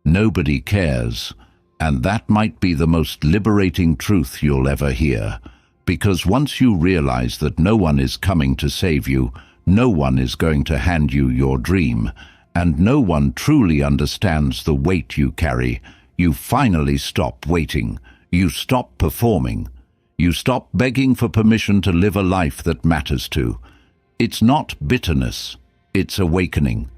Nobody cares, and that might be the most liberating truth you'll ever hear, because once you realize that no one is coming to save you, no one is going to hand you your dream, and no one truly understands the weight you carry, you finally stop waiting. You stop performing. You stop begging for permission to live a life that matters to. It's not bitterness, it's awakening.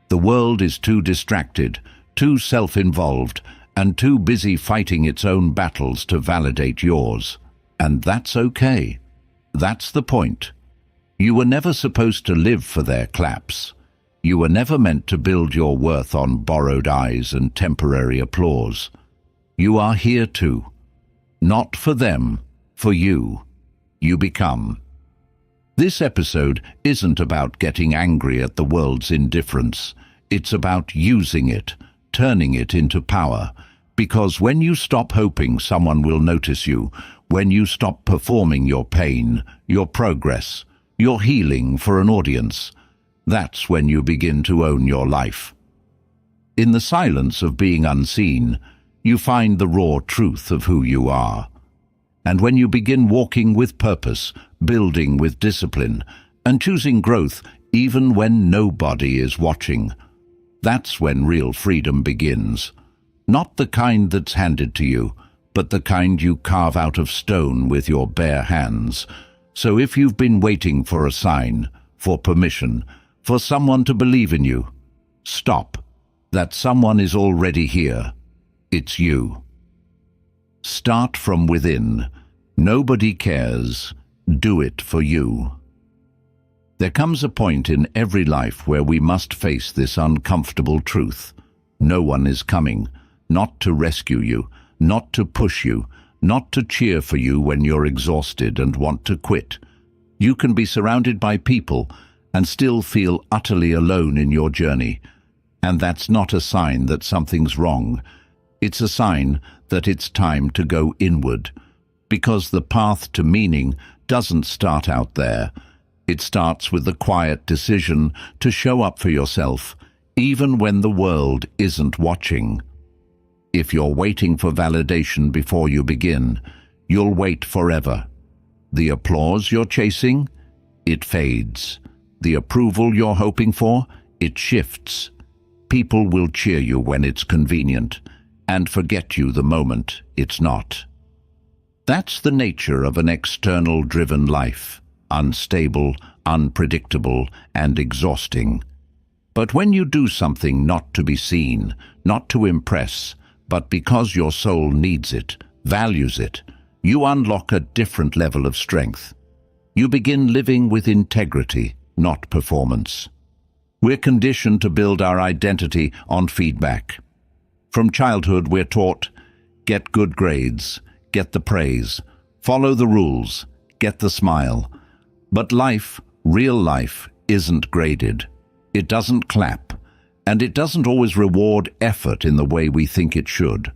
The world is too distracted, too self-involved, and too busy fighting its own battles to validate yours. And that's okay. That's the point. You were never supposed to live for their claps. You were never meant to build your worth on borrowed eyes and temporary applause. You are here too. Not for them, for you. You become. This episode isn't about getting angry at the world's indifference. It's about using it, turning it into power. Because when you stop hoping someone will notice you, when you stop performing your pain, your progress, your healing for an audience, that's when you begin to own your life. In the silence of being unseen, you find the raw truth of who you are. And when you begin walking with purpose, building with discipline, and choosing growth even when nobody is watching, that's when real freedom begins. Not the kind that's handed to you, but the kind you carve out of stone with your bare hands. So if you've been waiting for a sign, for permission, for someone to believe in you, stop. That someone is already here. It's you. Start from within. Nobody cares. Do it for you. There comes a point in every life where we must face this uncomfortable truth. No one is coming, not to rescue you, not to push you, not to cheer for you when you're exhausted and want to quit. You can be surrounded by people and still feel utterly alone in your journey. And that's not a sign that something's wrong. It's a sign that it's time to go inward. Because the path to meaning doesn't start out there. It starts with the quiet decision to show up for yourself, even when the world isn't watching. If you're waiting for validation before you begin, you'll wait forever. The applause you're chasing, it fades. The approval you're hoping for, it shifts. People will cheer you when it's convenient, and forget you the moment it's not. That's the nature of an external-driven life, unstable, unpredictable, and exhausting. But when you do something not to be seen, not to impress, but because your soul needs it, values it, you unlock a different level of strength. You begin living with integrity, not performance. We're conditioned to build our identity on feedback. From childhood, we're taught, get good grades, get the praise, follow the rules, get the smile. But life, real life, isn't graded. It doesn't clap, and it doesn't always reward effort in the way we think it should.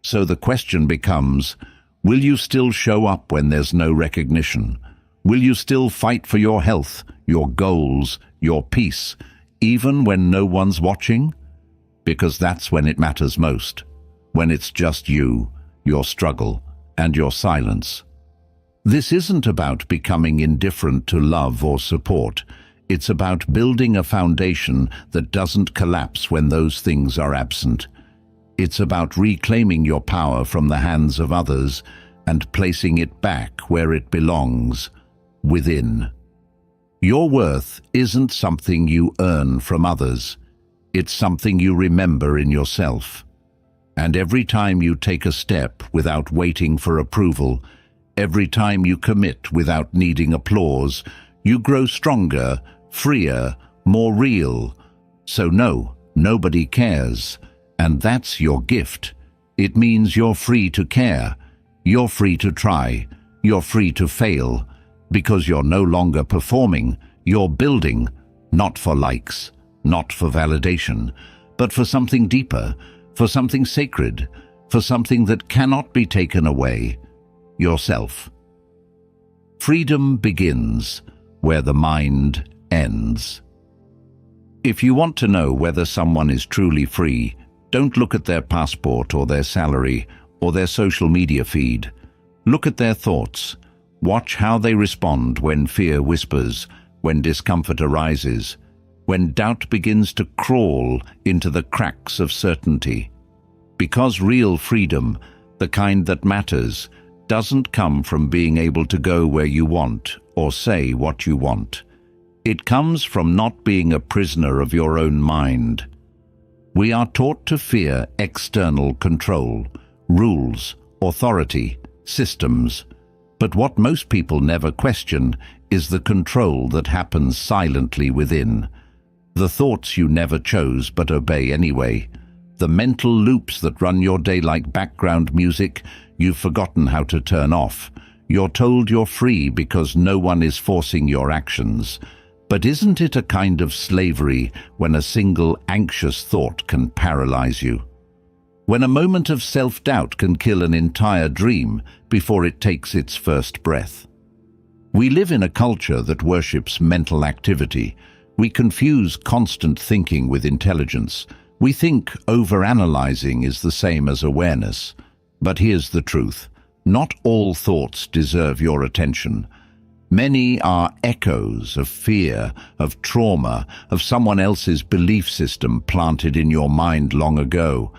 So the question becomes, will you still show up when there's no recognition? Will you still fight for your health, your goals, your peace, even when no one's watching? Because that's when it matters most, when it's just you, your struggle, and your silence. This isn't about becoming indifferent to love or support. It's about building a foundation that doesn't collapse when those things are absent. It's about reclaiming your power from the hands of others and placing it back where it belongs, within. Your worth isn't something you earn from others. It's something you remember in yourself. And every time you take a step without waiting for approval, every time you commit without needing applause, you grow stronger, freer, more real. So no, nobody cares. And that's your gift. It means you're free to care. You're free to try. You're free to fail. Because you're no longer performing, you're building, not for likes, not for validation, but for something deeper, for something sacred, for something that cannot be taken away, yourself. Freedom begins where the mind ends. If you want to know whether someone is truly free, Don't look at their passport or their salary or their social media feed. Look at their thoughts. Watch how they respond when fear whispers, when discomfort arises, when doubt begins to crawl into the cracks of certainty. Because real freedom, the kind that matters, doesn't come from being able to go where you want or say what you want. It comes from not being a prisoner of your own mind. We are taught to fear external control, rules, authority, systems. But what most people never question is the control that happens silently within. The thoughts you never chose but obey anyway. The mental loops that run your day like background music you've forgotten how to turn off. You're told you're free because no one is forcing your actions. But isn't it a kind of slavery when a single anxious thought can paralyze you? When a moment of self-doubt can kill an entire dream before it takes its first breath? We live in a culture that worships mental activity. We confuse constant thinking with intelligence. We think overanalyzing is the same as awareness. But here's the truth. Not all thoughts deserve your attention. Many are echoes of fear, of trauma, of someone else's belief system planted in your mind long ago.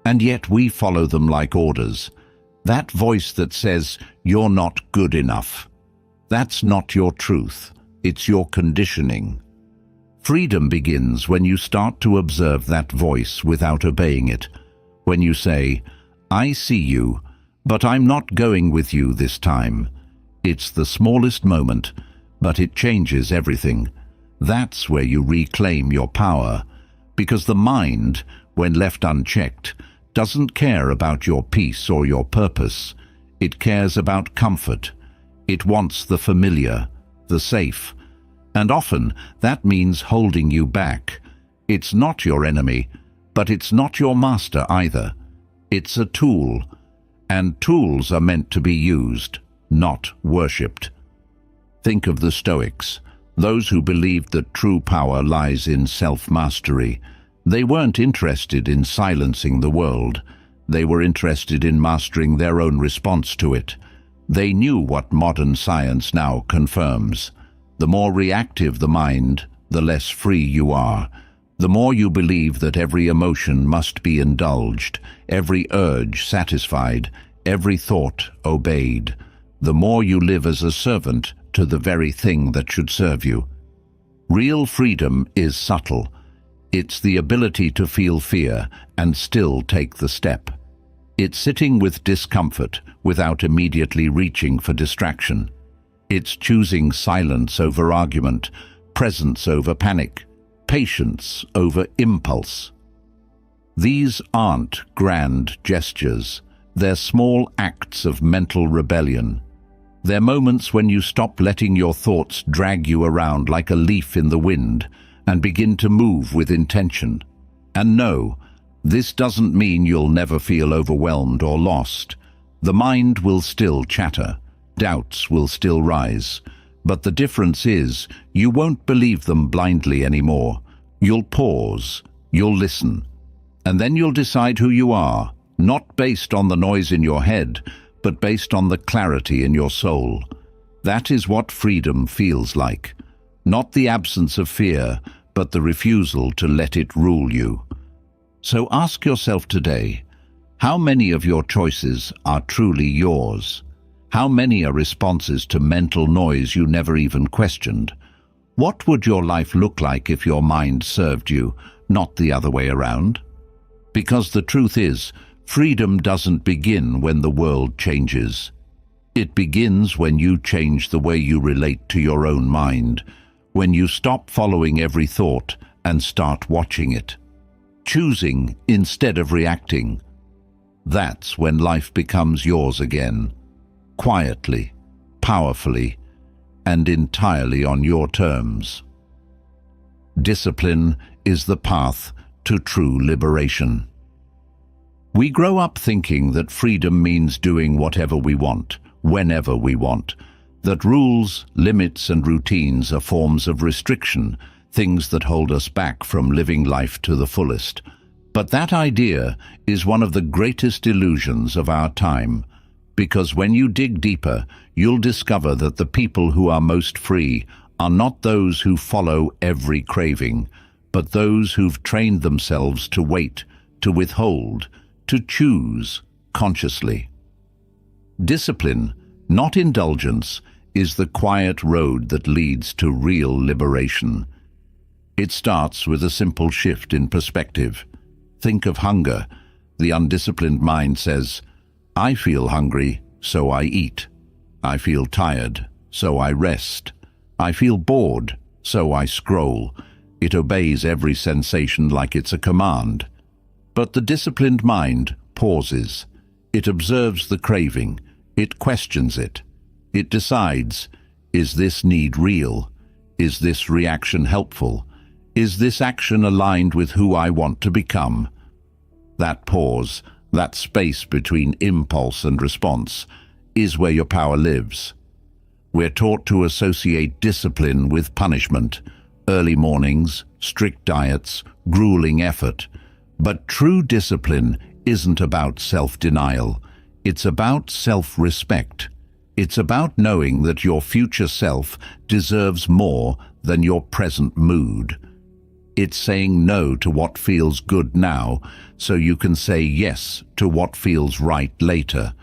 And yet we follow them like orders. That voice that says, "You're not good enough." That's not your truth. It's your conditioning. Freedom begins when you start to observe that voice without obeying it. When you say, "I see you, but I'm not going with you this time." It's the smallest moment, but it changes everything. That's where you reclaim your power, because the mind, when left unchecked, doesn't care about your peace or your purpose. It cares about comfort. It wants the familiar, the safe. And often that means holding you back. It's not your enemy, but it's not your master either. It's a tool, and tools are meant to be used, not worshipped. Think of the Stoics, those who believed that true power lies in self-mastery. They weren't interested in silencing the world. They were interested in mastering their own response to it. They knew what modern science now confirms. The more reactive the mind, the less free you are. The more you believe that every emotion must be indulged, every urge satisfied, every thought obeyed, the more you live as a servant to the very thing that should serve you. Real freedom is subtle. It's the ability to feel fear and still take the step. It's sitting with discomfort without immediately reaching for distraction. It's choosing silence over argument, presence over panic, patience over impulse. These aren't grand gestures. They're small acts of mental rebellion. They're moments when you stop letting your thoughts drag you around like a leaf in the wind and begin to move with intention. And no, this doesn't mean you'll never feel overwhelmed or lost. The mind will still chatter. Doubts will still rise. But the difference is, you won't believe them blindly anymore. You'll pause. You'll listen. And then you'll decide who you are, not based on the noise in your head, but based on the clarity in your soul. That is what freedom feels like. Not the absence of fear, but the refusal to let it rule you. So ask yourself today, how many of your choices are truly yours? How many are responses to mental noise you never even questioned? What would your life look like if your mind served you, not the other way around? Because the truth is, freedom doesn't begin when the world changes. It begins when you change the way you relate to your own mind, when you stop following every thought and start watching it, choosing instead of reacting. That's when life becomes yours again, quietly, powerfully, and entirely on your terms. Discipline is the path to true liberation. We grow up thinking that freedom means doing whatever we want, whenever we want, that rules, limits, and routines are forms of restriction, things that hold us back from living life to the fullest. But that idea is one of the greatest illusions of our time, because when you dig deeper, you'll discover that the people who are most free are not those who follow every craving, but those who've trained themselves to wait, to withhold, to choose consciously. Discipline, not indulgence, is the quiet road that leads to real liberation. It starts with a simple shift in perspective. Think of hunger. The undisciplined mind says, "I feel hungry, so I eat. I feel tired, so I rest. I feel bored, so I scroll." It obeys every sensation like it's a command. But the disciplined mind pauses. It observes the craving. It questions it. It decides, is this need real? Is this reaction helpful? Is this action aligned with who I want to become? That pause, that space between impulse and response, is where your power lives. We're taught to associate discipline with punishment, early mornings, strict diets, grueling effort. But true discipline isn't about self-denial. It's about self-respect. It's about knowing that your future self deserves more than your present mood. It's saying no to what feels good now, so you can say yes to what feels right later.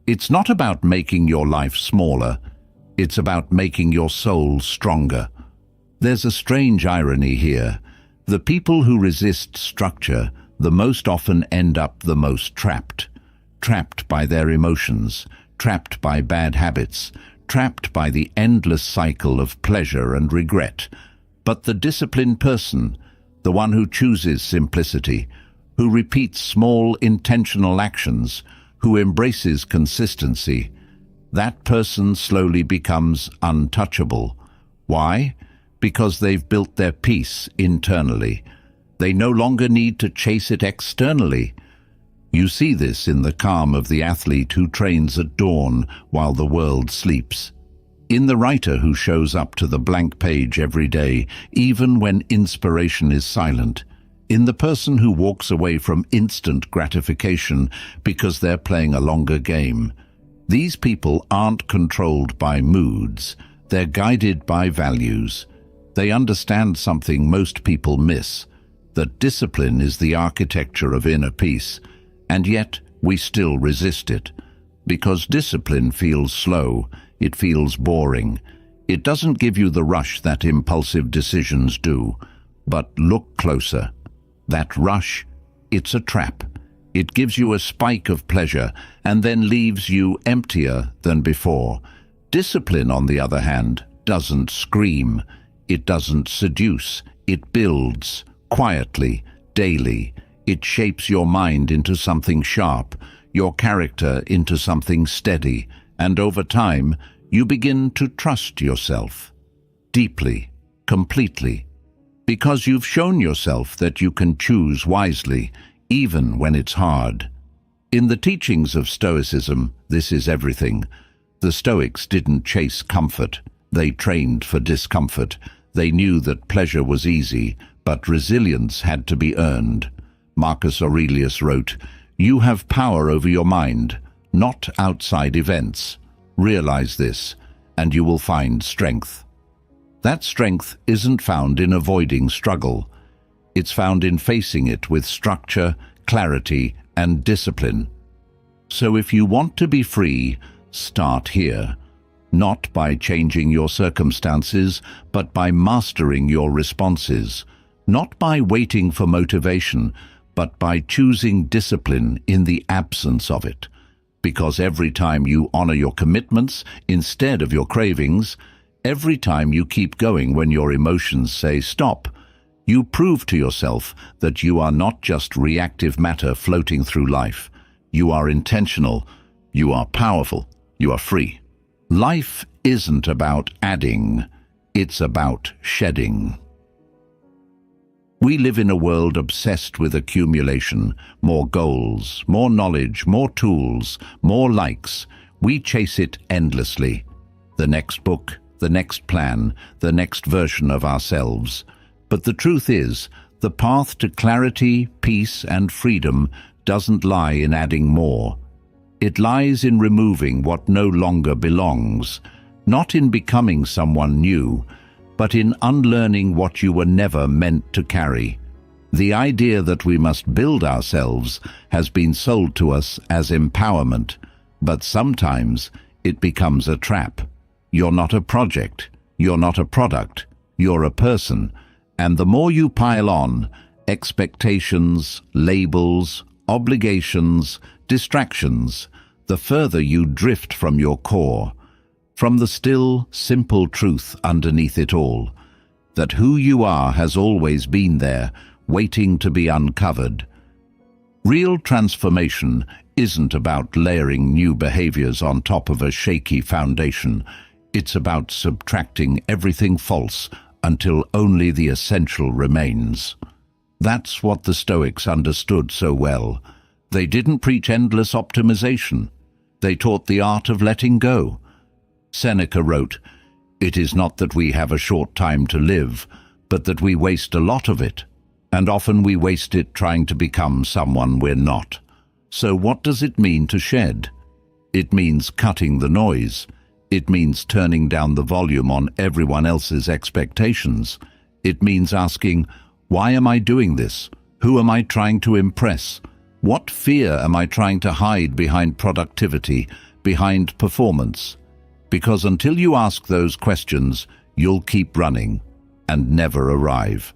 It's not about making your life smaller. It's about making your soul stronger. There's a strange irony here. The people who resist structure the most often end up the most trapped. Trapped by their emotions, trapped by bad habits, trapped by the endless cycle of pleasure and regret. But the disciplined person, the one who chooses simplicity, who repeats small intentional actions, who embraces consistency, that person slowly becomes untouchable. Why? Because they've built their peace internally. They no longer need to chase it externally. You see this in the calm of the athlete who trains at dawn while the world sleeps. In the writer who shows up to the blank page every day, even when inspiration is silent. In the person who walks away from instant gratification because they're playing a longer game. These people aren't controlled by moods. They're guided by values. They understand something most people miss, that discipline is the architecture of inner peace. And yet, we still resist it. Because discipline feels slow, it feels boring. It doesn't give you the rush that impulsive decisions do. But look closer. That rush, it's a trap. It gives you a spike of pleasure and then leaves you emptier than before. Discipline, on the other hand, doesn't scream. It doesn't seduce. It builds, quietly, daily. It shapes your mind into something sharp, your character into something steady, and over time, you begin to trust yourself. Deeply, completely. Because you've shown yourself that you can choose wisely, even when it's hard. In the teachings of Stoicism, this is everything. The Stoics didn't chase comfort. They trained for discomfort. They knew that pleasure was easy, but resilience had to be earned. Marcus Aurelius wrote, "You have power over your mind, not outside events. Realize this, and you will find strength." That strength isn't found in avoiding struggle. It's found in facing it with structure, clarity, and discipline. So if you want to be free, start here. Not by changing your circumstances, but by mastering your responses. Not by waiting for motivation, but by choosing discipline in the absence of it. Because every time you honor your commitments instead of your cravings, every time you keep going when your emotions say stop, you prove to yourself that you are not just reactive matter floating through life. You are intentional, you are powerful, you are free. Life isn't about adding, it's about shedding. We live in a world obsessed with accumulation, more goals, more knowledge, more tools, more likes. We chase it endlessly. The next book, the next plan, the next version of ourselves. But the truth is, The path to clarity, peace, and freedom doesn't lie in adding more. It lies in removing what no longer belongs, not in becoming someone new, but in unlearning what you were never meant to carry. The idea that we must build ourselves has been sold to us as empowerment, but sometimes it becomes a trap. You're not a project, you're not a product, you're a person, and the more you pile on, expectations, labels, obligations, distractions, the further you drift from your core, from the still, simple truth underneath it all, that who you are has always been there, waiting to be uncovered. Real transformation isn't about layering new behaviors on top of a shaky foundation. It's about subtracting everything false until only the essential remains. That's what the Stoics understood so well. They didn't preach endless optimization. They taught the art of letting go. Seneca wrote, "It is not that we have a short time to live, but that we waste a lot of it. And often we waste it trying to become someone we're not." So what does it mean to shed? It means cutting the noise. It means turning down the volume on everyone else's expectations. It means asking, why am I doing this? Who am I trying to impress? What fear am I trying to hide behind productivity, behind performance? Because until you ask those questions, you'll keep running and never arrive.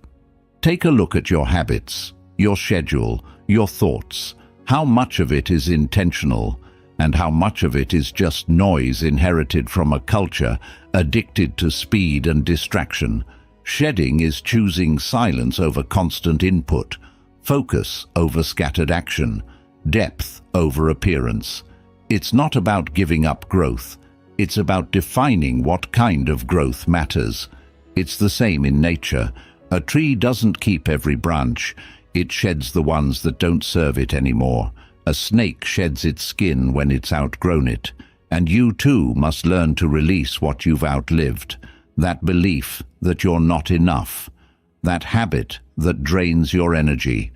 Take a look at your habits, your schedule, your thoughts. How much of it is intentional, and how much of it is just noise inherited from a culture addicted to speed and distraction? Shedding is choosing silence over constant input, focus over scattered action, depth over appearance. It's not about giving up growth. It's about defining what kind of growth matters. It's the same in nature. A tree doesn't keep every branch. It sheds the ones that don't serve it anymore. A snake sheds its skin when it's outgrown it. And you too must learn to release what you've outlived. That belief that you're not enough. That habit that drains your energy.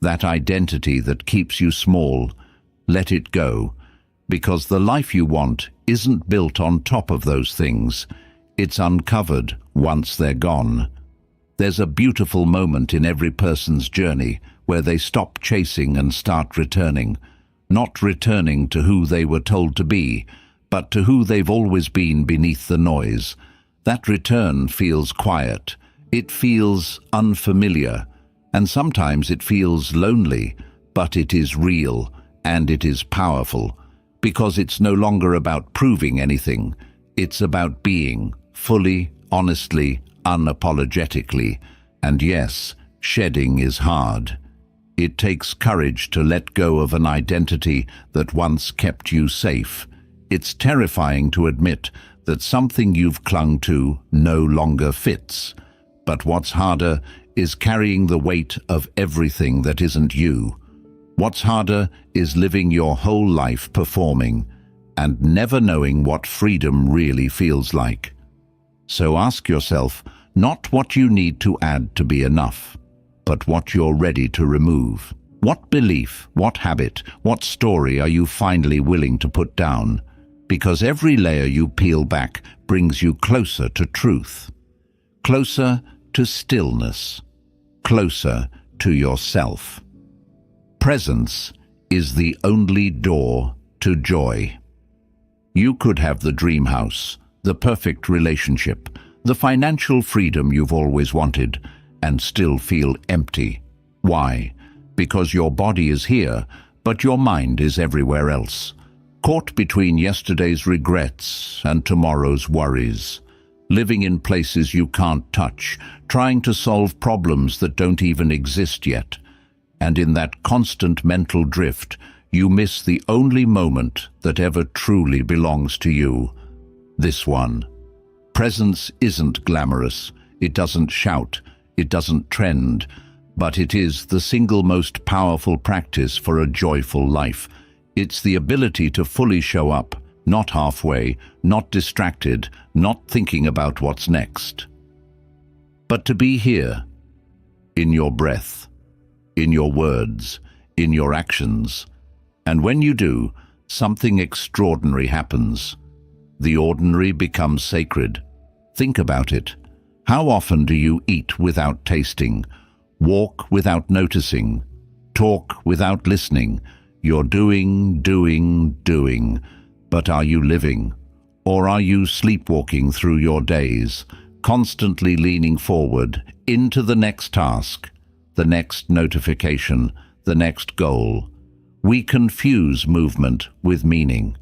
That identity that keeps you small. Let it go. Because the life you want isn't built on top of those things. It's uncovered once they're gone. There's a beautiful moment in every person's journey where they stop chasing and start returning. Not returning to who they were told to be, but to who they've always been beneath the noise. That return feels quiet. It feels unfamiliar. And sometimes it feels lonely, but it is real and it is powerful. Because it's no longer about proving anything. It's about being, fully, honestly, unapologetically. And yes, shedding is hard. It takes courage to let go of an identity that once kept you safe. It's terrifying to admit that something you've clung to no longer fits. But what's harder is carrying the weight of everything that isn't you. What's harder is living your whole life performing and never knowing what freedom really feels like. So ask yourself not what you need to add to be enough, but what you're ready to remove. What belief, what habit, what story are you finally willing to put down? Because every layer you peel back brings you closer to truth, closer to stillness, closer to yourself. Presence is the only door to joy. You could have the dream house, the perfect relationship, the financial freedom you've always wanted, and still feel empty. Why? Because your body is here, but your mind is everywhere else. Caught between yesterday's regrets and tomorrow's worries. Living in places you can't touch, trying to solve problems that don't even exist yet. And in that constant mental drift, you miss the only moment that ever truly belongs to you. This one. Presence isn't glamorous. It doesn't shout. It doesn't trend. But it is the single most powerful practice for a joyful life. It's the ability to fully show up, not halfway, not distracted, not thinking about what's next. But to be here, in your breath, in your words, in your actions. And when you do, something extraordinary happens. The ordinary becomes sacred. Think about it. How often do you eat without tasting, walk without noticing, talk without listening? You're doing, but are you living? Or are you sleepwalking through your days, constantly leaning forward into the next task, the next notification, the next goal? We confuse movement with meaning.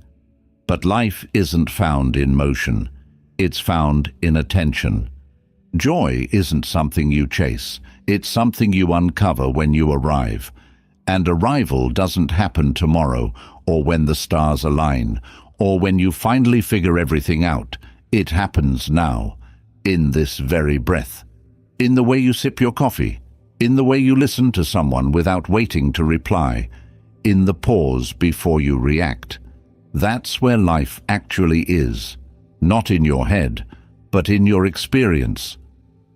But life isn't found in motion. It's found in attention. Joy isn't something you chase. It's something you uncover when you arrive. And arrival doesn't happen tomorrow, or when the stars align, or when you finally figure everything out. It happens now, in this very breath. In the way you sip your coffee, in the way you listen to someone without waiting to reply, in the pause before you react. That's where life actually is, not in your head, but in your experience.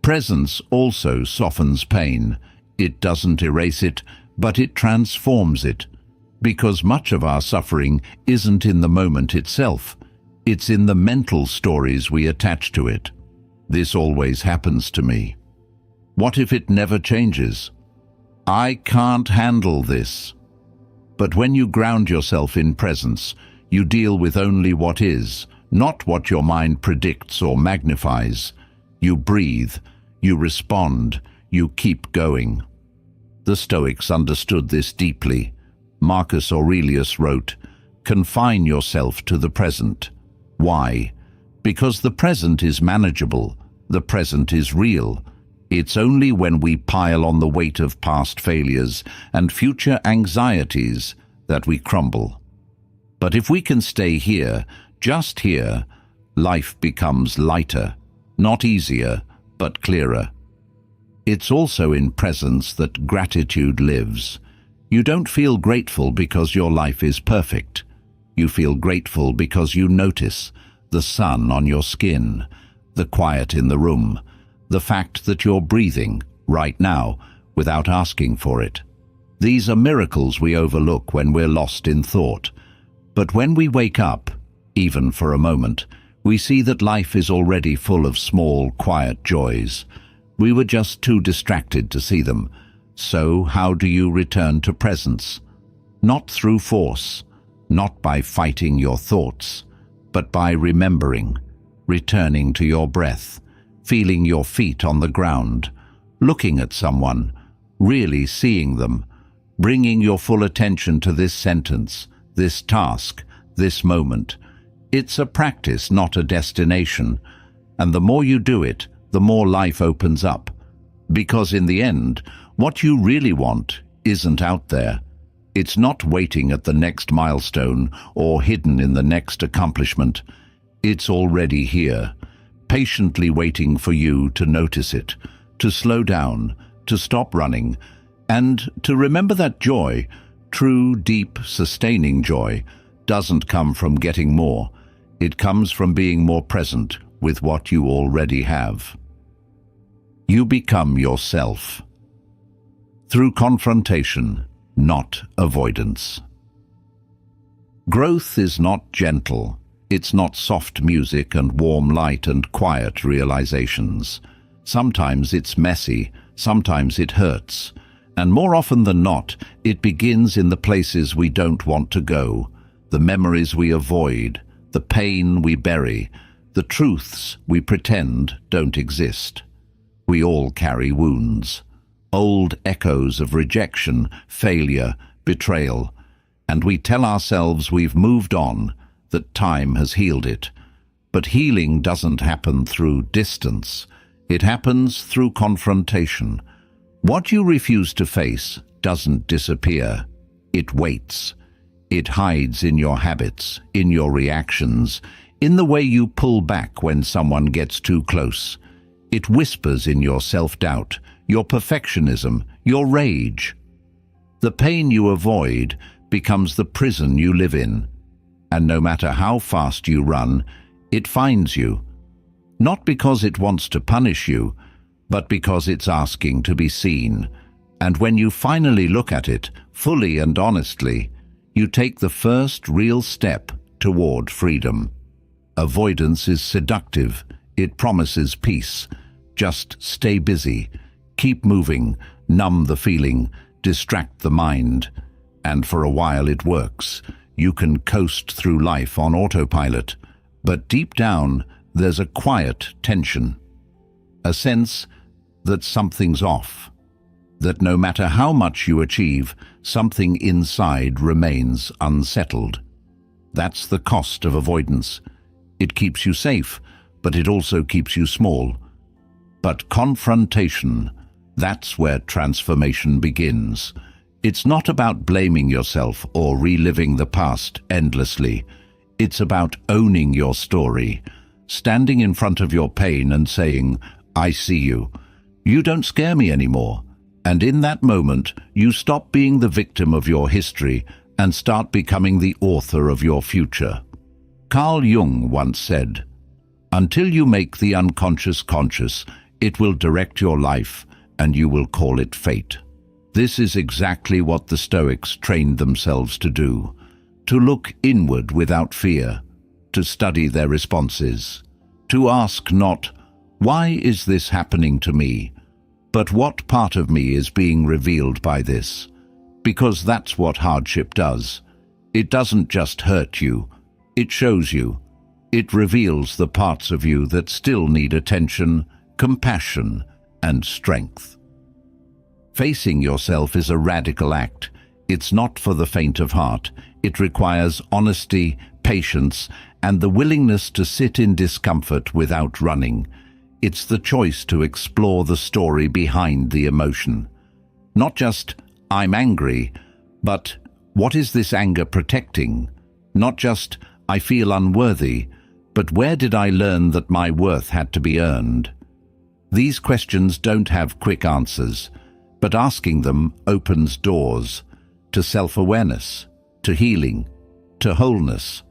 Presence also softens pain. It doesn't erase it, but it transforms it. Because much of our suffering isn't in the moment itself. It's in the mental stories we attach to it. This always happens to me. What if it never changes? I can't handle this. But when you ground yourself in presence, you deal with only what is, not what your mind predicts or magnifies. You breathe, you respond, you keep going. The Stoics understood this deeply. Marcus Aurelius wrote, "Confine yourself to the present." Why? Because the present is manageable, the present is real. It's only when we pile on the weight of past failures and future anxieties that we crumble. But if we can stay here, just here, life becomes lighter, not easier, but clearer. It's also in presence that gratitude lives. You don't feel grateful because your life is perfect. You feel grateful because you notice the sun on your skin, the quiet in the room, the fact that you're breathing right now without asking for it. These are miracles we overlook when we're lost in thought. But when we wake up, even for a moment, we see that life is already full of small, quiet joys. We were just too distracted to see them. So how do you return to presence? Not through force, not by fighting your thoughts, but by remembering, returning to your breath, feeling your feet on the ground, looking at someone, really seeing them, bringing your full attention to this sentence, this task, this moment. It's a practice, not a destination. And the more you do it, the more life opens up. Because in the end, what you really want isn't out there. It's not waiting at the next milestone or hidden in the next accomplishment. It's already here, patiently waiting for you to notice it, to slow down, to stop running, and to remember that joy, true, deep, sustaining joy, doesn't come from getting more. It comes from being more present with what you already have. You become yourself through confrontation, not avoidance. Growth is not gentle. It's not soft music and warm light and quiet realizations. Sometimes it's messy, sometimes it hurts, and more often than not, it begins in the places we don't want to go, the memories we avoid, the pain we bury, the truths we pretend don't exist. We all carry wounds, old echoes of rejection, failure, betrayal, and we tell ourselves we've moved on, that time has healed it. But healing doesn't happen through distance. It happens through confrontation. What you refuse to face doesn't disappear. It waits. It hides in your habits, in your reactions, in the way you pull back when someone gets too close. It whispers in your self-doubt, your perfectionism, your rage. The pain you avoid becomes the prison you live in. And no matter how fast you run, it finds you. Not because it wants to punish you, but because it's asking to be seen. And when you finally look at it, fully and honestly, you take the first real step toward freedom. Avoidance is seductive. It promises peace. Just stay busy. Keep moving. Numb the feeling. Distract the mind. And for a while it works. You can coast through life on autopilot. But deep down, there's a quiet tension. A sense that something's off. That no matter how much you achieve, something inside remains unsettled. That's the cost of avoidance. It keeps you safe, but it also keeps you small. But confrontation, that's where transformation begins. It's not about blaming yourself or reliving the past endlessly. It's about owning your story, standing in front of your pain and saying, "I see you. You don't scare me anymore." And in that moment, you stop being the victim of your history and start becoming the author of your future. Carl Jung once said, "Until you make the unconscious conscious, it will direct your life and you will call it fate." This is exactly what the Stoics trained themselves to do, to look inward without fear, to study their responses, to ask not, "Why is this happening to me?" but "What part of me is being revealed by this?" Because that's what hardship does. It doesn't just hurt you, it shows you. It reveals the parts of you that still need attention, compassion, and strength. Facing yourself is a radical act. It's not for the faint of heart. It requires honesty, patience, and the willingness to sit in discomfort without running. It's the choice to explore the story behind the emotion. Not just, "I'm angry," but what is this anger protecting? Not just, "I feel unworthy," but where did I learn that my worth had to be earned? These questions don't have quick answers, but asking them opens doors to self-awareness, to healing, to wholeness.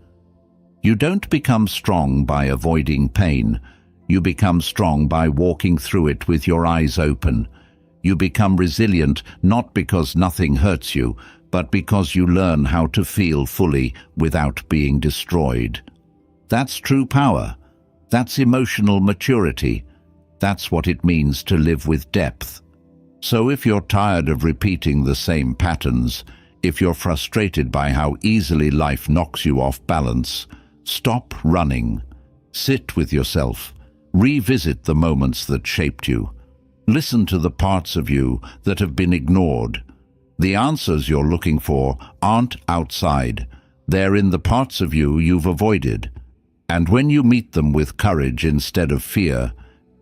You don't become strong by avoiding pain. You become strong by walking through it with your eyes open. You become resilient not because nothing hurts you, but because you learn how to feel fully without being destroyed. That's true power. That's emotional maturity. That's what it means to live with depth. So if you're tired of repeating the same patterns, if you're frustrated by how easily life knocks you off balance, stop running. Sit with yourself. Revisit the moments that shaped you. Listen to the parts of you that have been ignored. The answers you're looking for aren't outside. They're in the parts of you you've avoided. And when you meet them with courage instead of fear,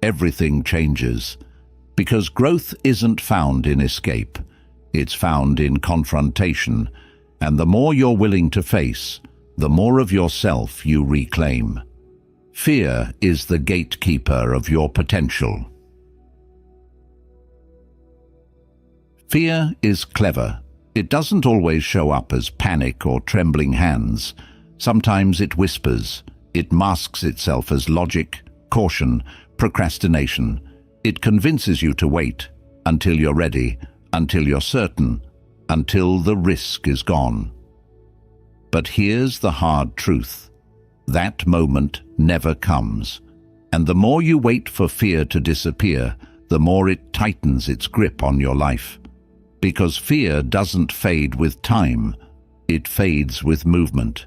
everything changes. Because growth isn't found in escape. It's found in confrontation. And the more you're willing to face, the more of yourself you reclaim. Fear is the gatekeeper of your potential. Fear is clever. It doesn't always show up as panic or trembling hands. Sometimes it whispers. It masks itself as logic, caution, procrastination. It convinces you to wait until you're ready, until you're certain, until the risk is gone. But here's the hard truth. That moment never comes. And the more you wait for fear to disappear, the more it tightens its grip on your life. Because fear doesn't fade with time, it fades with movement.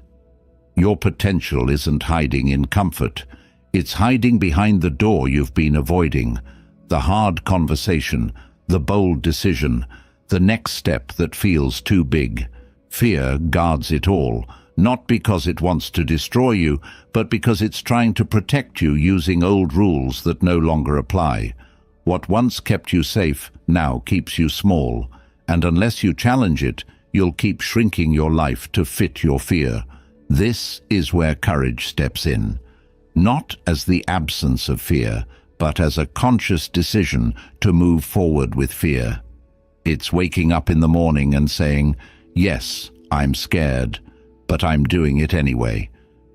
Your potential isn't hiding in comfort. It's hiding behind the door you've been avoiding, the hard conversation, the bold decision, the next step that feels too big. Fear guards it all, not because it wants to destroy you, but because it's trying to protect you using old rules that no longer apply. What once kept you safe now keeps you small, and unless you challenge it, you'll keep shrinking your life to fit your fear. This is where courage steps in, not as the absence of fear, but as a conscious decision to move forward with fear. It's waking up in the morning and saying, "Yes, I'm scared, but I'm doing it anyway."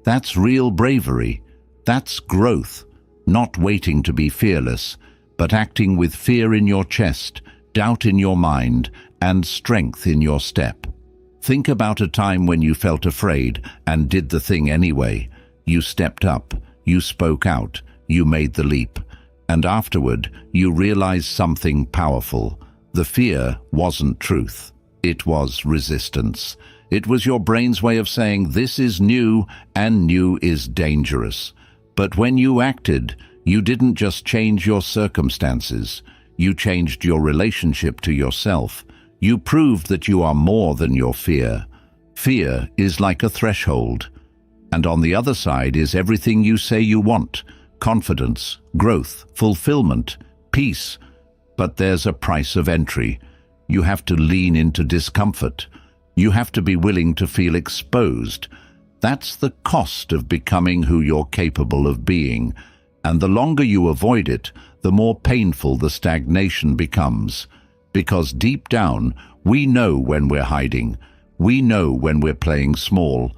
That's real bravery. That's growth, not waiting to be fearless, but acting with fear in your chest, doubt in your mind, and strength in your step. Think about a time when you felt afraid and did the thing anyway. You stepped up, you spoke out, you made the leap, and afterward you realized something powerful. The fear wasn't truth. It was resistance. It was your brain's way of saying, this is new, and new is dangerous. But when you acted, you didn't just change your circumstances. You changed your relationship to yourself. You proved that you are more than your fear. Fear is like a threshold. And on the other side is everything you say you want: confidence, growth, fulfillment, peace. But there's a price of entry. You have to lean into discomfort. You have to be willing to feel exposed. That's the cost of becoming who you're capable of being. And the longer you avoid it, the more painful the stagnation becomes. Because deep down, we know when we're hiding. We know when we're playing small.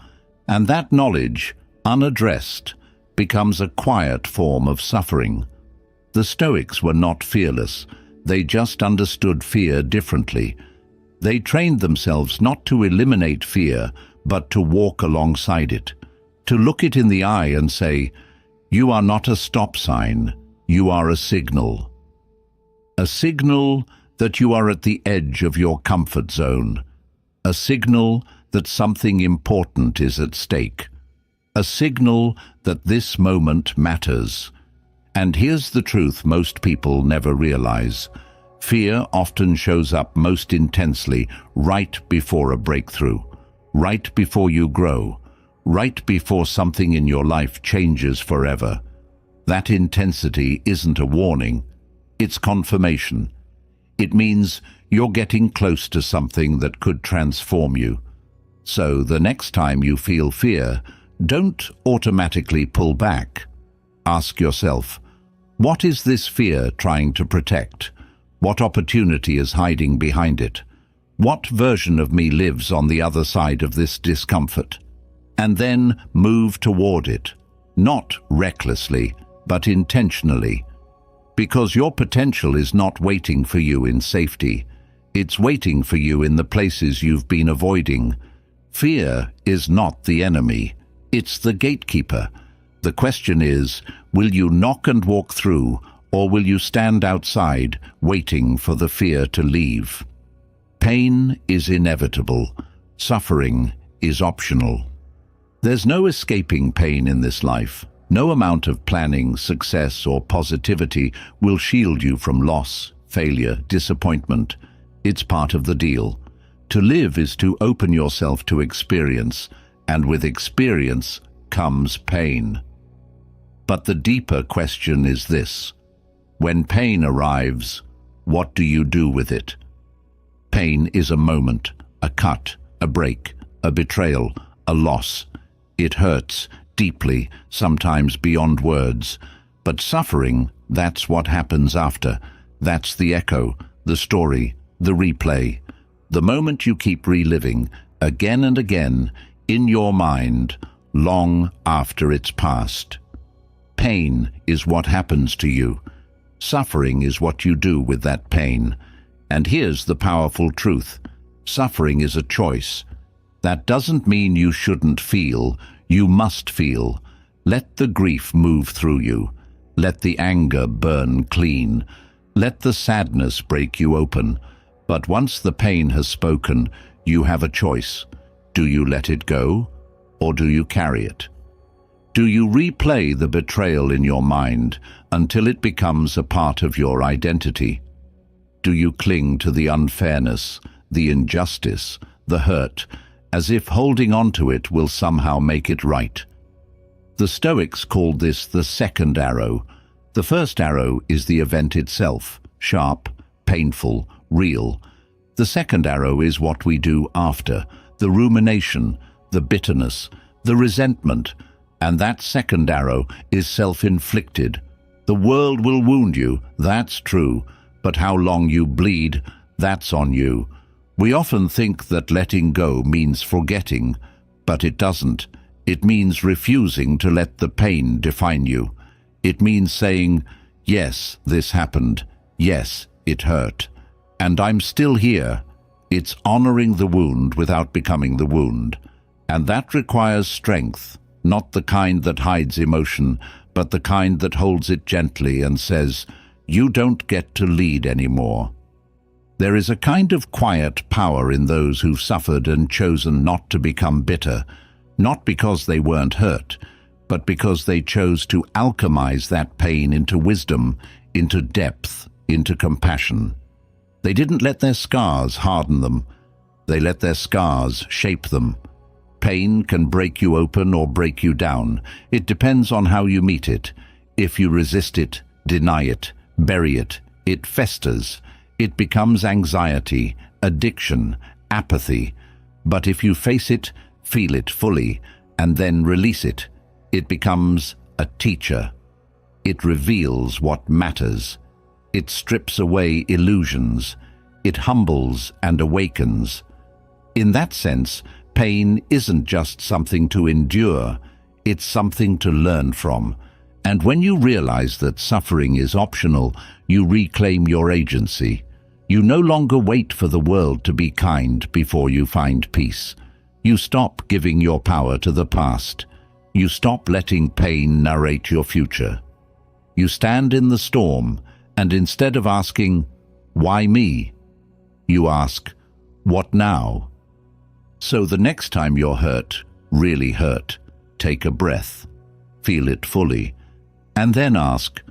And that knowledge, unaddressed, becomes a quiet form of suffering. The Stoics were not fearless. They just understood fear differently. They trained themselves not to eliminate fear, but to walk alongside it, to look it in the eye and say, you are not a stop sign, you are a signal. A signal that you are at the edge of your comfort zone. A signal that something important is at stake. A signal that this moment matters. And here's the truth most people never realize. Fear often shows up most intensely right before a breakthrough, right before you grow, right before something in your life changes forever. That intensity isn't a warning, it's confirmation. It means you're getting close to something that could transform you. So the next time you feel fear, don't automatically pull back. Ask yourself, what is this fear trying to protect? What opportunity is hiding behind it? What version of me lives on the other side of this discomfort? And then move toward it, not recklessly, but intentionally. Because your potential is not waiting for you in safety. It's waiting for you in the places you've been avoiding. Fear is not the enemy. It's the gatekeeper. The question is, will you knock and walk through, or will you stand outside, waiting for the fear to leave? Pain is inevitable. Suffering is optional. There's no escaping pain in this life. No amount of planning, success, or positivity will shield you from loss, failure, disappointment. It's part of the deal. To live is to open yourself to experience, and with experience comes pain. But the deeper question is this: when pain arrives, what do you do with it? Pain is a moment, a cut, a break, a betrayal, a loss. It hurts deeply, sometimes beyond words. But suffering, that's what happens after. That's the echo, the story, the replay. The moment you keep reliving, again and again, in your mind, long after it's past. Pain is what happens to you. Suffering is what you do with that pain. And here's the powerful truth. Suffering is a choice. That doesn't mean you shouldn't feel. You must feel. Let the grief move through you. Let the anger burn clean. Let the sadness break you open. But once the pain has spoken, you have a choice. Do you let it go, or do you carry it? Do you replay the betrayal in your mind until it becomes a part of your identity? Do you cling to the unfairness, the injustice, the hurt, as if holding on to it will somehow make it right? The Stoics called this the second arrow. The first arrow is the event itself, sharp, painful, real. The second arrow is what we do after, the rumination, the bitterness, the resentment. And that second arrow is self-inflicted. The world will wound you, that's true, but how long you bleed, that's on you. We often think that letting go means forgetting, but it doesn't. It means refusing to let the pain define you. It means saying, Yes, this happened. Yes, it hurt. And I'm still here. It's honoring the wound without becoming the wound. And that requires strength, not the kind that hides emotion, but the kind that holds it gently and says, "You don't get to lead anymore." There is a kind of quiet power in those who've suffered and chosen not to become bitter, not because they weren't hurt, but because they chose to alchemize that pain into wisdom, into depth, into compassion. They didn't let their scars harden them. They let their scars shape them. Pain can break you open or break you down. It depends on how you meet it. If you resist it, deny it, bury it, it festers. It becomes anxiety, addiction, apathy. But if you face it, feel it fully, and then release it, it becomes a teacher. It reveals what matters. It strips away illusions. It humbles and awakens. In that sense, pain isn't just something to endure, it's something to learn from. And when you realize that suffering is optional, you reclaim your agency. You no longer wait for the world to be kind before you find peace. You stop giving your power to the past. You stop letting pain narrate your future. You stand in the storm, and instead of asking, "Why me?" you ask, "What now?" So the next time you're hurt, really hurt, take a breath, feel it fully, and then ask,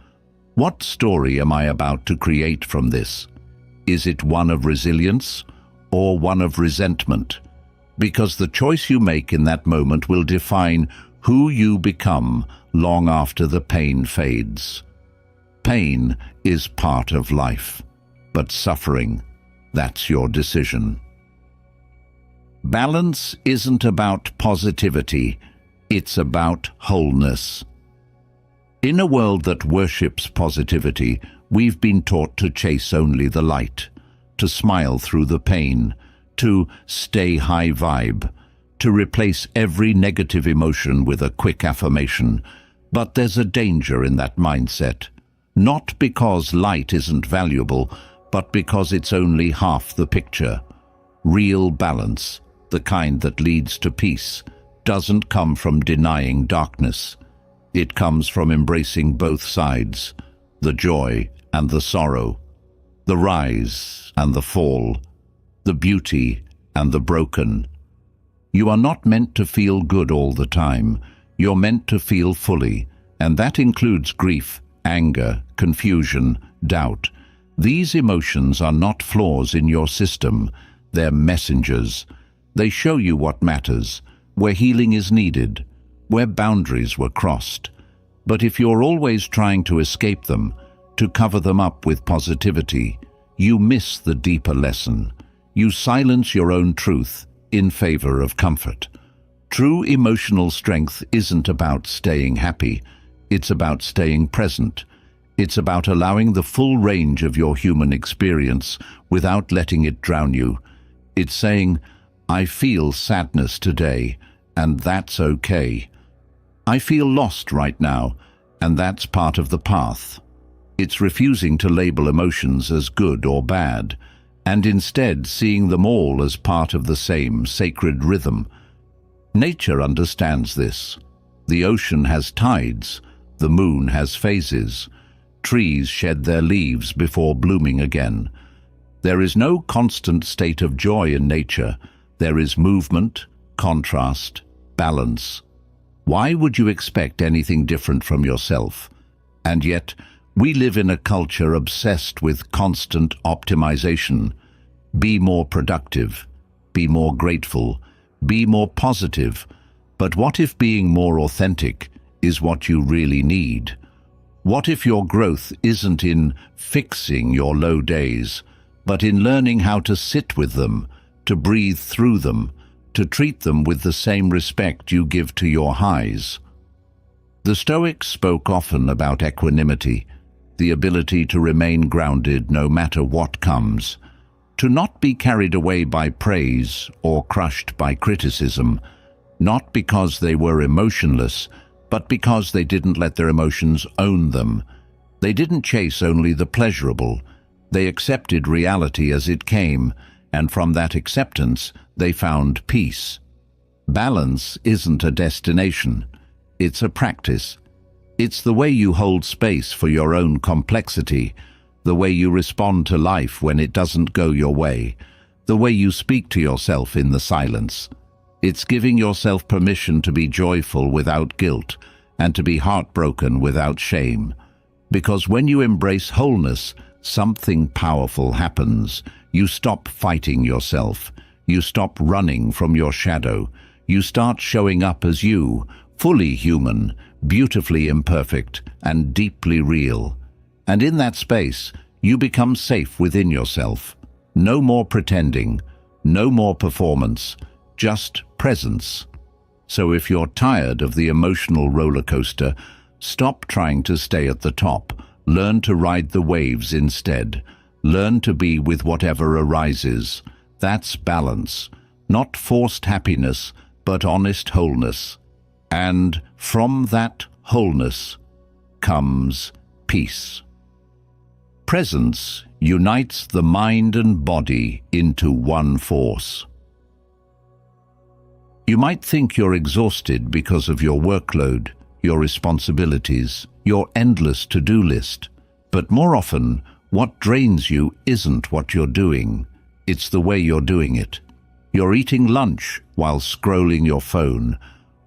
"What story am I about to create from this? Is it one of resilience or one of resentment?" Because the choice you make in that moment will define who you become long after the pain fades. Pain is part of life, but suffering, that's your decision. Balance isn't about positivity, it's about wholeness. In a world that worships positivity, we've been taught to chase only the light, to smile through the pain, to stay high vibe, to replace every negative emotion with a quick affirmation. But there's a danger in that mindset. Not because light isn't valuable, but because it's only half the picture. Real balance, the kind that leads to peace, doesn't come from denying darkness. It comes from embracing both sides, the joy and the sorrow, the rise and the fall, the beauty and the broken. You are not meant to feel good all the time. You're meant to feel fully, and that includes grief, anger, confusion, doubt. These emotions are not flaws in your system, they're messengers. They show you what matters, where healing is needed, where boundaries were crossed. But if you're always trying to escape them, to cover them up with positivity, you miss the deeper lesson. You silence your own truth in favor of comfort. True emotional strength isn't about staying happy, it's about staying present. It's about allowing the full range of your human experience without letting it drown you. It's saying, "I feel sadness today, and that's okay. I feel lost right now, and that's part of the path." It's refusing to label emotions as good or bad, and instead seeing them all as part of the same sacred rhythm. Nature understands this. The ocean has tides, the moon has phases. Trees shed their leaves before blooming again. There is no constant state of joy in nature. There is movement, contrast, balance. Why would you expect anything different from yourself? And yet, we live in a culture obsessed with constant optimization. Be more productive, be more grateful, be more positive. But what if being more authentic is what you really need? What if your growth isn't in fixing your low days, but in learning how to sit with them, to breathe through them, to treat them with the same respect you give to your highs? The Stoics spoke often about equanimity, the ability to remain grounded no matter what comes, to not be carried away by praise or crushed by criticism, not because they were emotionless, but because they didn't let their emotions own them. They didn't chase only the pleasurable. They accepted reality as it came, and from that acceptance, they found peace. Balance isn't a destination. It's a practice. It's the way you hold space for your own complexity, the way you respond to life when it doesn't go your way, the way you speak to yourself in the silence. It's giving yourself permission to be joyful without guilt and to be heartbroken without shame. Because when you embrace wholeness, something powerful happens. You stop fighting yourself. You stop running from your shadow. You start showing up as you, fully human, beautifully imperfect, and deeply real. And in that space, you become safe within yourself. No more pretending, no more performance, just presence. So if you're tired of the emotional roller coaster, stop trying to stay at the top. Learn to ride the waves instead. Learn to be with whatever arises. That's balance. Not forced happiness, but honest wholeness. And from that wholeness comes peace. Presence unites the mind and body into one force. You might think you're exhausted because of your workload, your responsibilities, your endless to-do list. But more often, what drains you isn't what you're doing. It's the way you're doing it. You're eating lunch while scrolling your phone,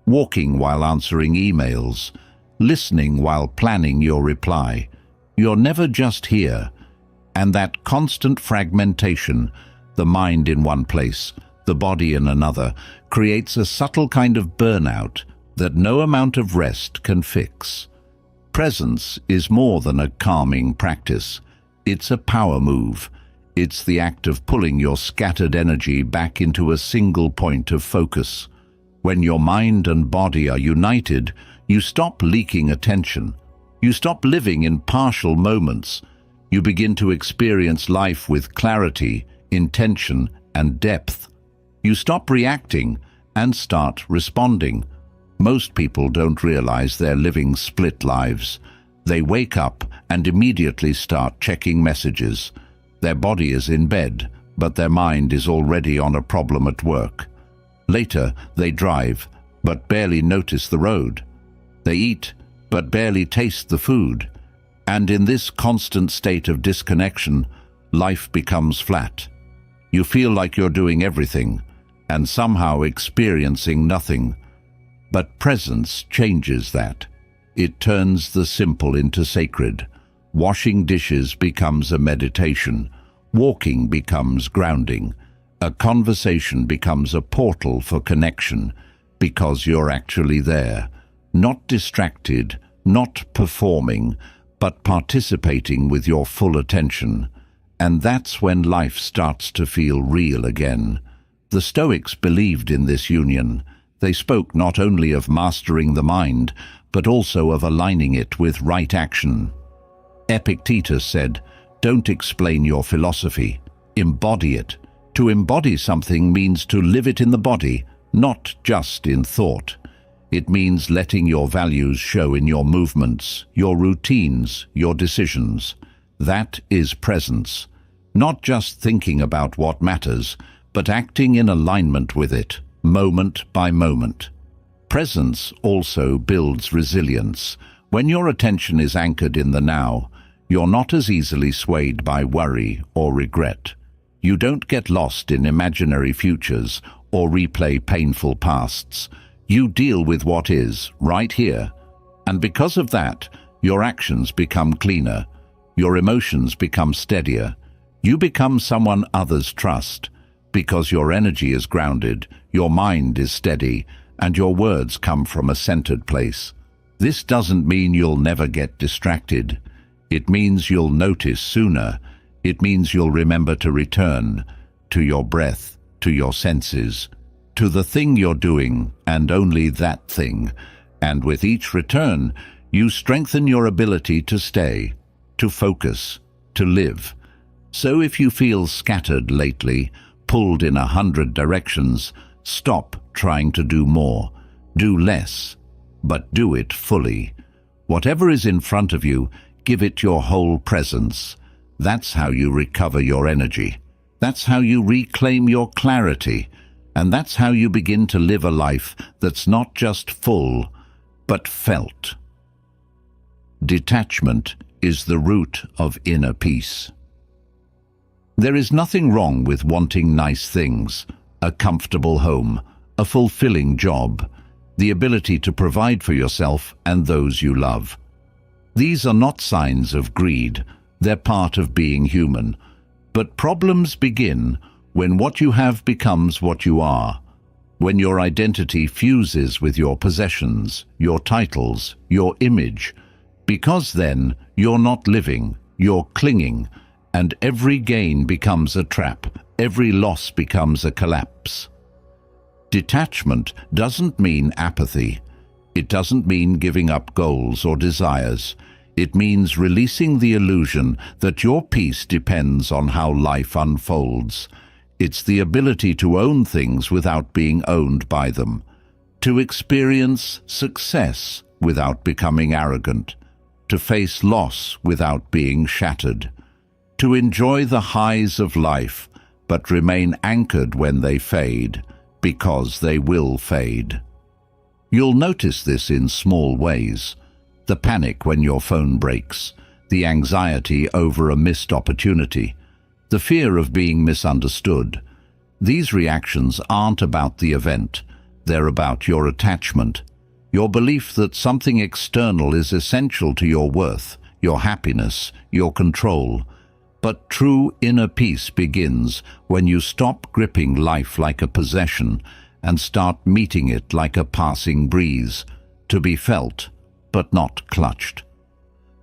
walking while answering emails, listening while planning your reply. You're never just here. And that constant fragmentation, the mind in one place, the body in another, creates a subtle kind of burnout that no amount of rest can fix. Presence is more than a calming practice. It's a power move. It's the act of pulling your scattered energy back into a single point of focus. When your mind and body are united, you stop leaking attention. You stop living in partial moments. You begin to experience life with clarity, intention, and depth. You stop reacting and start responding. Most people don't realize they're living split lives. They wake up and immediately start checking messages. Their body is in bed, but their mind is already on a problem at work. Later, they drive, but barely notice the road. They eat, but barely taste the food. And in this constant state of disconnection, life becomes flat. You feel like you're doing everything, and somehow experiencing nothing. But presence changes that. It turns the simple into sacred. Washing dishes becomes a meditation. Walking becomes grounding. A conversation becomes a portal for connection, because you're actually there. Not distracted, not performing, but participating with your full attention. And that's when life starts to feel real again. The Stoics believed in this union. They spoke not only of mastering the mind, but also of aligning it with right action. Epictetus said, "Don't explain your philosophy, embody it." To embody something means to live it in the body, not just in thought. It means letting your values show in your movements, your routines, your decisions. That is presence. Not just thinking about what matters, but acting in alignment with it, moment by moment. Presence also builds resilience. When your attention is anchored in the now, you're not as easily swayed by worry or regret. You don't get lost in imaginary futures or replay painful pasts. You deal with what is, right here. And because of that, your actions become cleaner. Your emotions become steadier. You become someone others trust. Because your energy is grounded, your mind is steady, and your words come from a centered place. This doesn't mean you'll never get distracted. It means you'll notice sooner. It means you'll remember to return to your breath, to your senses, to the thing you're doing, and only that thing. And with each return, you strengthen your ability to stay, to focus, to live. So if you feel scattered lately, pulled in 100 directions, stop trying to do more. Do less, but do it fully. Whatever is in front of you, Give it your whole presence. That's how you recover your energy. That's how you reclaim your clarity. And that's how you begin to live a life that's not just full, but felt. Detachment is the root of inner peace. There is nothing wrong with wanting nice things, a comfortable home, a fulfilling job, the ability to provide for yourself and those you love. These are not signs of greed, they're part of being human. But problems begin when what you have becomes what you are, when your identity fuses with your possessions, your titles, your image, because then you're not living, you're clinging, and every gain becomes a trap, every loss becomes a collapse. Detachment doesn't mean apathy. It doesn't mean giving up goals or desires. It means releasing the illusion that your peace depends on how life unfolds. It's the ability to own things without being owned by them, to experience success without becoming arrogant, to face loss without being shattered, to enjoy the highs of life but remain anchored when they fade, because they will fade. You'll notice this in small ways. The panic when your phone breaks, the anxiety over a missed opportunity, the fear of being misunderstood. These reactions aren't about the event, they're about your attachment, your belief that something external is essential to your worth, your happiness, your control. But true inner peace begins when you stop gripping life like a possession and start meeting it like a passing breeze, to be felt, but not clutched.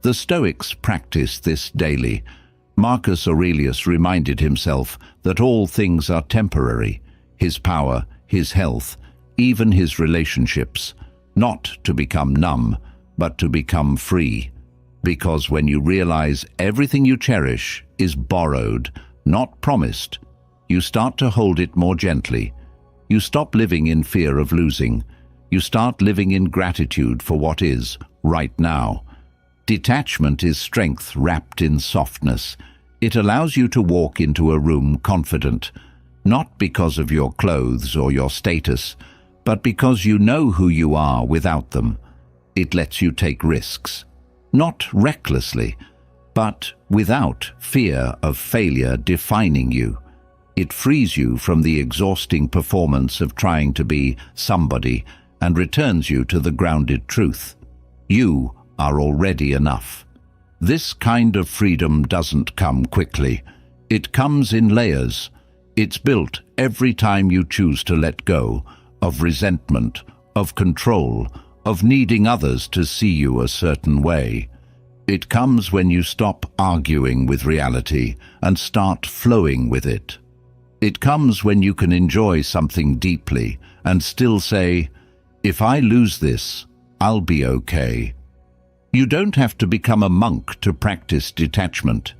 The Stoics practiced this daily. Marcus Aurelius reminded himself that all things are temporary, his power, his health, even his relationships, not to become numb, but to become free. Because when you realize everything you cherish is borrowed, not promised, you start to hold it more gently. You stop living in fear of losing. You start living in gratitude for what is, right now. Detachment is strength wrapped in softness. It allows you to walk into a room confident, not because of your clothes or your status, but because you know who you are without them. It lets you take risks. Not recklessly, but without fear of failure defining you. It frees you from the exhausting performance of trying to be somebody and returns you to the grounded truth. You are already enough. This kind of freedom doesn't come quickly. It comes in layers. It's built every time you choose to let go of resentment, of control, of needing others to see you a certain way. It comes when you stop arguing with reality and start flowing with it. It comes when you can enjoy something deeply and still say, "If I lose this, I'll be okay." You don't have to become a monk to practice detachment.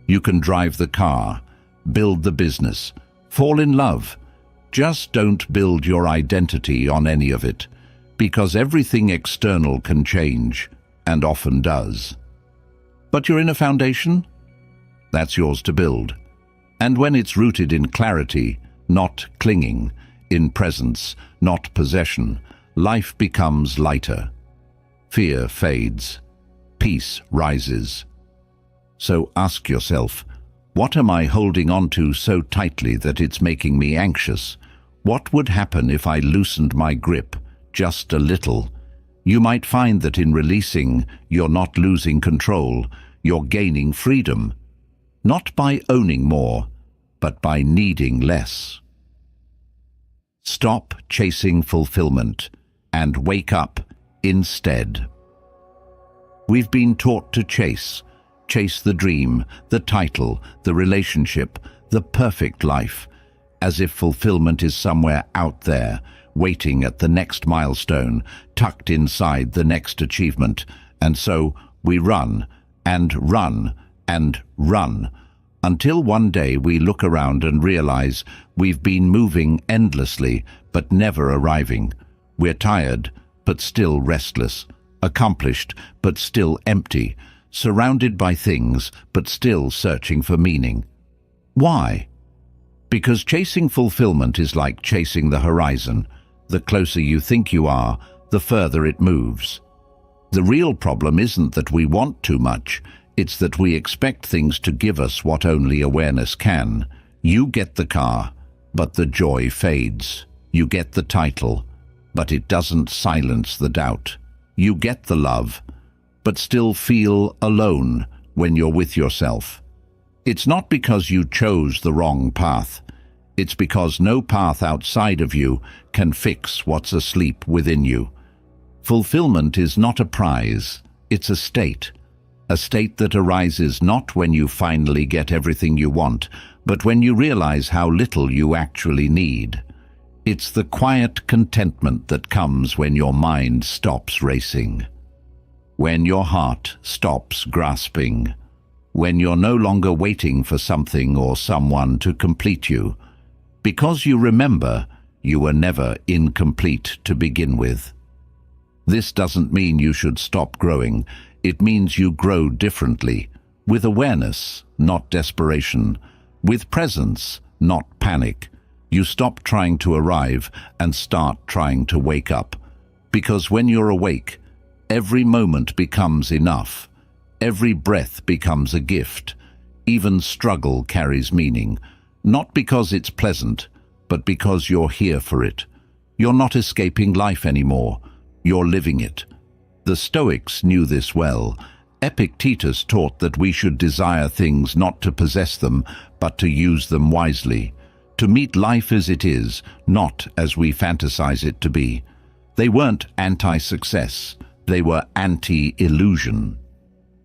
You can drive the car, build the business, fall in love. Just don't build your identity on any of it, because everything external can change, and often does. But your inner foundation? That's yours to build. And when it's rooted in clarity, not clinging, in presence, not possession, life becomes lighter. Fear fades. Peace rises. So ask yourself, what am I holding on to so tightly that it's making me anxious? What would happen if I loosened my grip just a little? You might find that in releasing, you're not losing control, you're gaining freedom. Not by owning more, but by needing less. Stop chasing fulfillment and wake up instead. We've been taught to chase the dream, the title, the relationship, the perfect life, as if fulfillment is somewhere out there, waiting at the next milestone, tucked inside the next achievement. And so we run and run and run, until one day we look around and realize we've been moving endlessly but never arriving. We're tired but still restless, accomplished but still empty, surrounded by things, but still searching for meaning. Why? Because chasing fulfillment is like chasing the horizon. The closer you think you are, the further it moves. The real problem isn't that we want too much, it's that we expect things to give us what only awareness can. You get the car, but the joy fades. You get the title, but it doesn't silence the doubt. You get the love, but still feel alone when you're with yourself. It's not because you chose the wrong path. It's because no path outside of you can fix what's asleep within you. Fulfillment is not a prize, it's a state that arises not when you finally get everything you want, but when you realize how little you actually need. It's the quiet contentment that comes when your mind stops racing, when your heart stops grasping, when you're no longer waiting for something or someone to complete you, because you remember you were never incomplete to begin with. This doesn't mean you should stop growing. It means you grow differently, with awareness, not desperation, with presence, not panic. You stop trying to arrive and start trying to wake up. Because when you're awake, every moment becomes enough. Every breath becomes a gift. Even struggle carries meaning, not because it's pleasant, but because you're here for it. You're not escaping life anymore. You're living it. The Stoics knew this well. Epictetus taught that we should desire things not to possess them, but to use them wisely, to meet life as it is, not as we fantasize it to be. They weren't anti-success. They were anti-illusion.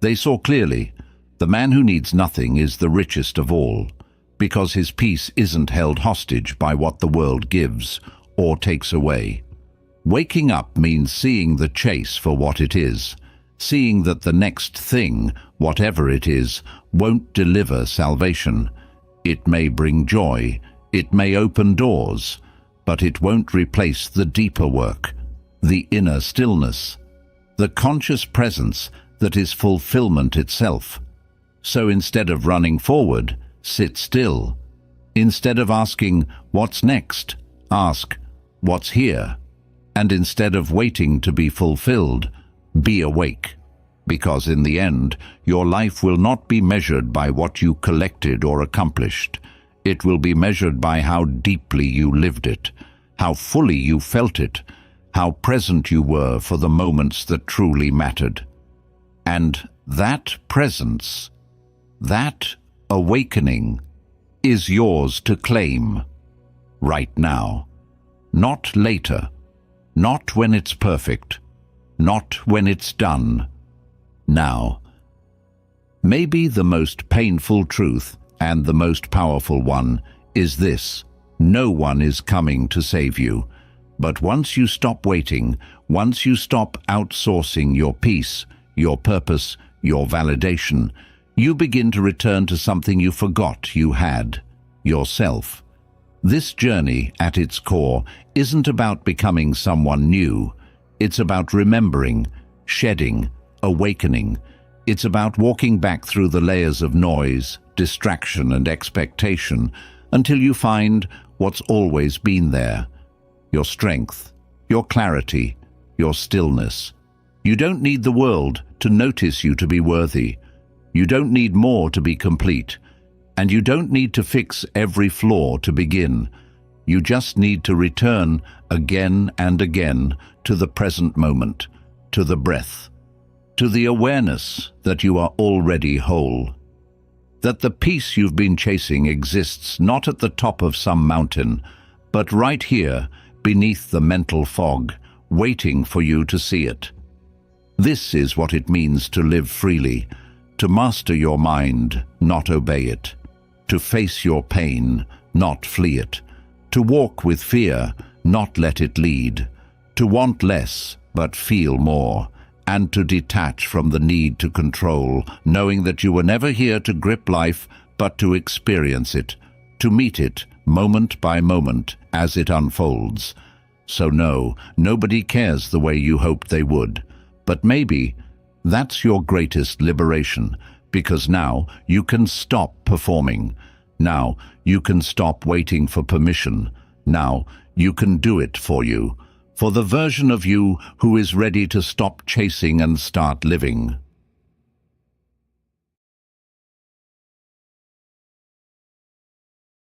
They saw clearly, the man who needs nothing is the richest of all, because his peace isn't held hostage by what the world gives or takes away. Waking up means seeing the chase for what it is, seeing that the next thing, whatever it is, won't deliver salvation. It may bring joy, it may open doors, but it won't replace the deeper work, the inner stillness, the conscious presence that is fulfillment itself. So instead of running forward, sit still. Instead of asking, what's next? Ask, what's here? And instead of waiting to be fulfilled, be awake. Because in the end, your life will not be measured by what you collected or accomplished. It will be measured by how deeply you lived it, how fully you felt it, how present you were for the moments that truly mattered. And that presence, that awakening, is yours to claim right now, not later. Not when it's perfect, not when it's done. Now. Maybe the most painful truth, and the most powerful one, is this: no one is coming to save you. But once you stop waiting, once you stop outsourcing your peace, your purpose, your validation, you begin to return to something you forgot you had: yourself. This journey, at its core, isn't about becoming someone new. It's about remembering, shedding, awakening. It's about walking back through the layers of noise, distraction, and expectation until you find what's always been there: your strength, your clarity, your stillness. You don't need the world to notice you to be worthy. You don't need more to be complete. And you don't need to fix every flaw to begin. You just need to return again and again to the present moment, to the breath, to the awareness that you are already whole. That the peace you've been chasing exists not at the top of some mountain, but right here beneath the mental fog, waiting for you to see it. This is what it means to live freely, to master your mind, not obey it. To face your pain, not flee it. To walk with fear, not let it lead. To want less, but feel more. And to detach from the need to control, knowing that you were never here to grip life, but to experience it. To meet it, moment by moment, as it unfolds. So no, nobody cares the way you hoped they would. But maybe, That's your greatest liberation, because now you can stop performing. Now you can stop waiting for permission. Now you can do it for you, for the version of you who is ready to stop chasing and start living.